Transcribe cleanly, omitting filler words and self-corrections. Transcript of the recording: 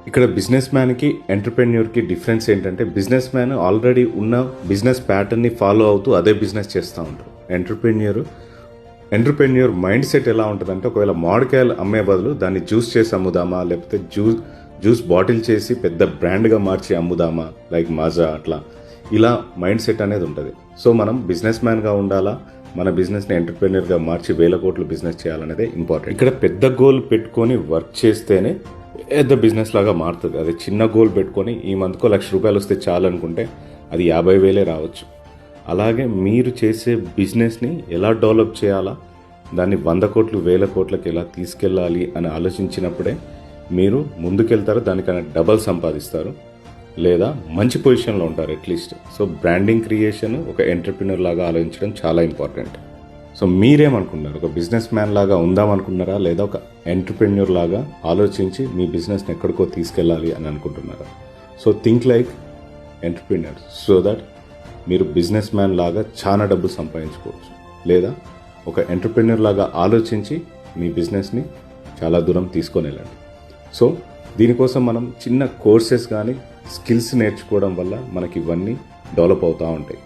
ఇక్కడ business మ్యాన్కి ఎంటర్ప్రెన్యూర్కి difference ఏంటంటే, business man already ఉన్న బిజినెస్ ప్యాటర్న్ని ఫాలో అవుతూ అదే బిజినెస్ చేస్తూ ఉంటారు. ఎంటర్ప్రెన్యూర్ మైండ్ సెట్ ఎలా ఉంటుందంటే, ఒకవేళ మామిడికాయలు అమ్మే బదులు దాన్ని జ్యూస్ చేసి అమ్ముదామా, లేకపోతే జ్యూస్ బాటిల్ చేసి పెద్ద బ్రాండ్గా మార్చి అమ్ముదామా, లైక్ మాజా అట్లా, ఇలా మైండ్ సెట్ అనేది ఉంటుంది. సో మనం బిజినెస్ మ్యాన్గా ఉండాలా, మన బిజినెస్ని ఎంటర్ప్రెన్యూర్గా మార్చి 1000 కోట్లు బిజినెస్ చేయాలనేదే ఇంపార్టెంట్. ఇక్కడ పెద్ద గోల్ పెట్టుకొని వర్క్ చేస్తేనే పెద్ద బిజినెస్ లాగా మారుతుంది. అదే చిన్న గోల్ పెట్టుకొని ఈ మంత్కో ₹1,00,000 వస్తే చాలనుకుంటే అది 50,000 రావచ్చు. అలాగే మీరు చేసే బిజినెస్ని ఎలా డెవలప్ చేయాలా, దాన్ని 100 కోట్లు 1000 కోట్లకి ఎలా తీసుకెళ్ళాలి అని ఆలోచించినప్పుడే మీరు ముందుకెళ్తారు, దానికన్నా డబల్ సంపాదిస్తారు, లేదా మంచి పొజిషన్లో ఉంటారు అట్లీస్ట్. సో బ్రాండింగ్ క్రియేషన్ ఒక ఎంటర్ప్రినర్ లాగా ఆలోచించడం చాలా ఇంపార్టెంట్. సో మీరేమనుకున్నారు? ఒక బిజినెస్ మ్యాన్ లాగా ఉందామనుకున్నారా, లేదా ఒక ఎంటర్ప్రెన్యూర్ లాగా ఆలోచించి మీ బిజినెస్ని ఎక్కడికో తీసుకెళ్ళాలి అని అనుకుంటున్నారా? So think like entrepreneur so that మీరు బిజినెస్ మ్యాన్ లాగా చాలా డబ్బులు సంపాదించుకోవచ్చు, లేదా ఒక ఎంటర్ప్రెన్యూర్ లాగా ఆలోచించి మీ బిజినెస్ని చాలా దూరం తీసుకొని వెళ్ళండి. సో దీనికోసం మనం చిన్న కోర్సెస్ కానీ స్కిల్స్ నేర్చుకోవడం వల్ల మనకి ఇవన్నీ డెవలప్ అవుతూ ఉంటాయి.